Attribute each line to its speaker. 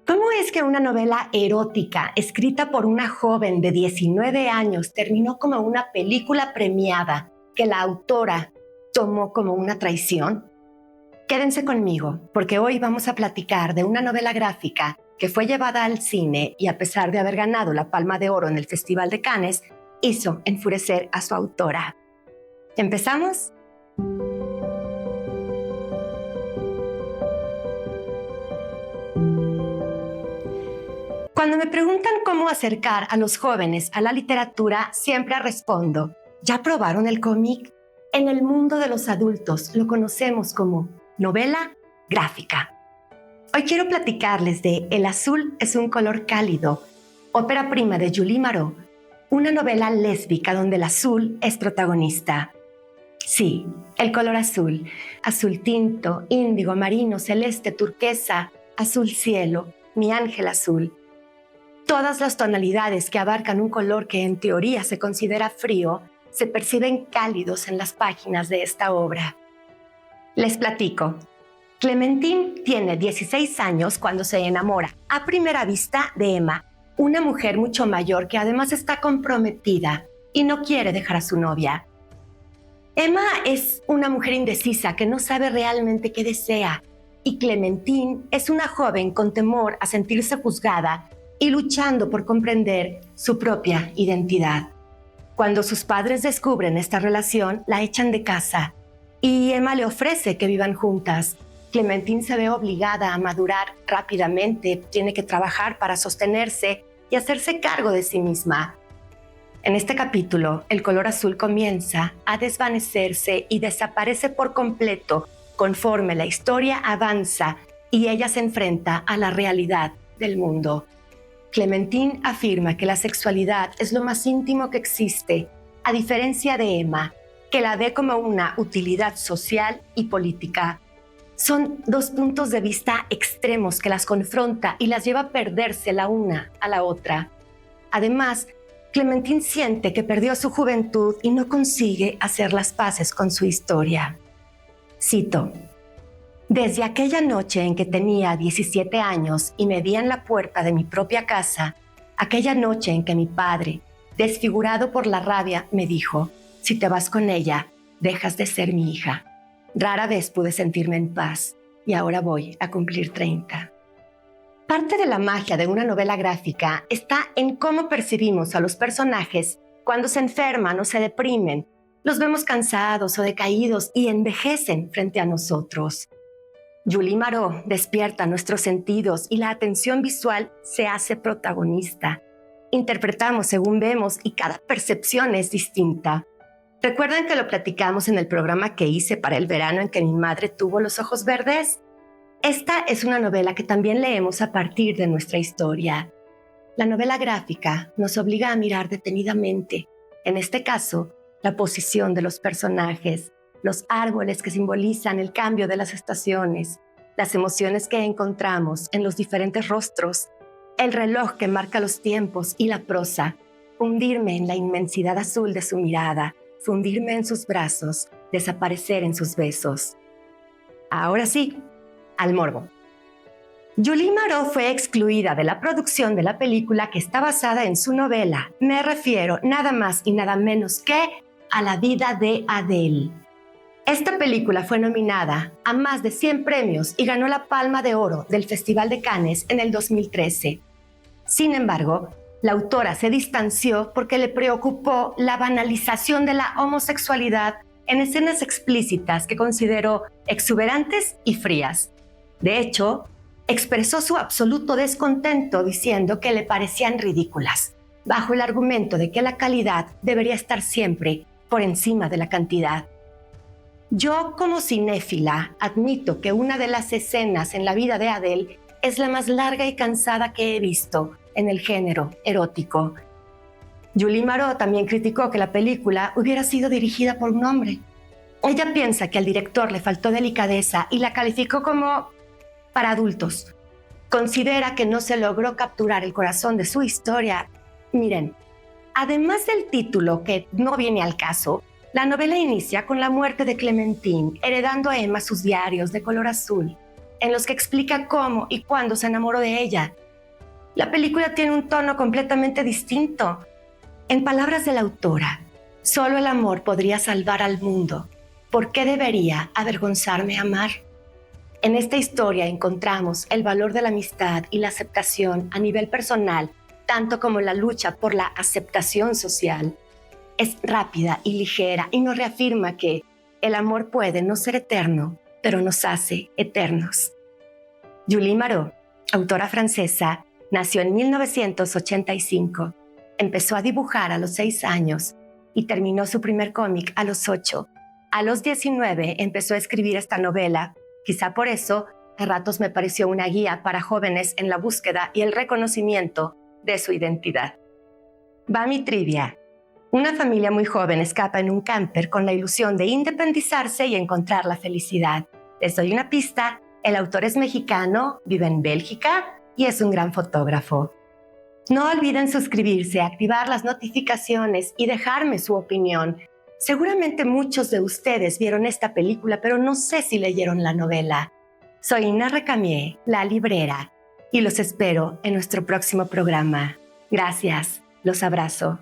Speaker 1: ¿Cómo es que una novela erótica escrita por una joven de 19 años terminó como una película premiada que la autora tomó como una traición? Quédense conmigo, porque hoy vamos a platicar de una novela gráfica que fue llevada al cine y, a pesar de haber ganado la Palma de Oro en el Festival de Cannes, hizo enfurecer a su autora. ¿Empezamos? Cuando me preguntan cómo acercar a los jóvenes a la literatura, siempre respondo: ¿ya probaron el cómic? En el mundo de los adultos lo conocemos como novela gráfica. Hoy quiero platicarles de El azul es un color cálido, ópera prima de Julie Marot, una novela lésbica donde el azul es protagonista. Sí, el color azul, azul tinto, índigo, marino, celeste, turquesa, azul cielo, mi ángel azul. Todas las tonalidades que abarcan un color que en teoría se considera frío se perciben cálidos en las páginas de esta obra. Les platico. Clementine tiene 16 años cuando se enamora a primera vista de Emma, una mujer mucho mayor que además está comprometida y no quiere dejar a su novia. Emma es una mujer indecisa que no sabe realmente qué desea, y Clementine es una joven con temor a sentirse juzgada y luchando por comprender su propia identidad. Cuando sus padres descubren esta relación, la echan de casa y Emma le ofrece que vivan juntas. Clementine se ve obligada a madurar rápidamente, tiene que trabajar para sostenerse y hacerse cargo de sí misma. En este capítulo, el color azul comienza a desvanecerse y desaparece por completo conforme la historia avanza y ella se enfrenta a la realidad del mundo. Clementine afirma que la sexualidad es lo más íntimo que existe, a diferencia de Emma, que la ve como una utilidad social y política. Son dos puntos de vista extremos que las confronta y las lleva a perderse la una a la otra. Además, Clementine siente que perdió su juventud y no consigue hacer las paces con su historia. Cito: desde aquella noche en que tenía 17 años y me vi en la puerta de mi propia casa, aquella noche en que mi padre, desfigurado por la rabia, me dijo: si te vas con ella, dejas de ser mi hija. Rara vez pude sentirme en paz y ahora voy a cumplir 30. Parte de la magia de una novela gráfica está en cómo percibimos a los personajes cuando se enferman o se deprimen. Los vemos cansados o decaídos y envejecen frente a nosotros. Julie Marot despierta nuestros sentidos y la atención visual se hace protagonista. Interpretamos según vemos y cada percepción es distinta. ¿Recuerdan que lo platicamos en el programa que hice para el verano en que mi madre tuvo los ojos verdes? Esta es una novela que también leemos a partir de nuestra historia. La novela gráfica nos obliga a mirar detenidamente, en este caso, la posición de los personajes, los árboles que simbolizan el cambio de las estaciones, las emociones que encontramos en los diferentes rostros, el reloj que marca los tiempos y la prosa, hundirme en la inmensidad azul de su mirada, fundirme en sus brazos, desaparecer en sus besos. Ahora sí, al morbo. Julie Marot fue excluida de la producción de la película que está basada en su novela. Me refiero nada más y nada menos que a La vida de Adele. Esta película fue nominada a más de 100 premios y ganó la Palma de Oro del Festival de Cannes en el 2013. Sin embargo, la autora se distanció porque le preocupó la banalización de la homosexualidad en escenas explícitas que consideró exuberantes y frías. De hecho, expresó su absoluto descontento diciendo que le parecían ridículas, bajo el argumento de que la calidad debería estar siempre por encima de la cantidad. Yo, como cinéfila, admito que una de las escenas en la vida de Adele es la más larga y cansada que he visto en el género erótico. Julie Marot también criticó que la película hubiera sido dirigida por un hombre. Ella piensa que al director le faltó delicadeza y la calificó como para adultos. Considera que no se logró capturar el corazón de su historia. Miren, además del título que no viene al caso, la novela inicia con la muerte de Clementine, heredando a Emma sus diarios de color azul. en los que explica cómo y cuándo se enamoró de ella. La película tiene un tono completamente distinto. En palabras de la autora, solo el amor podría salvar al mundo. ¿Por qué debería avergonzarme amar? En esta historia encontramos el valor de la amistad y la aceptación a nivel personal, tanto como la lucha por la aceptación social. Es rápida y ligera y nos reafirma que el amor puede no ser eterno, pero nos hace eternos. Julie Marot, autora francesa, nació en 1985. Empezó a dibujar a los 6 años y terminó su primer cómic a los 8. A los 19 empezó a escribir esta novela. Quizá por eso, a ratos me pareció una guía para jóvenes en la búsqueda y el reconocimiento de su identidad. Va mi trivia. Una familia muy joven escapa en un camper con la ilusión de independizarse y encontrar la felicidad. Les doy una pista. El autor es mexicano, vive en Bélgica y es un gran fotógrafo. No olviden suscribirse, activar las notificaciones y dejarme su opinión. Seguramente muchos de ustedes vieron esta película, pero no sé si leyeron la novela. Soy Inna Recamier, la librera, y los espero en nuestro próximo programa. Gracias, los abrazo.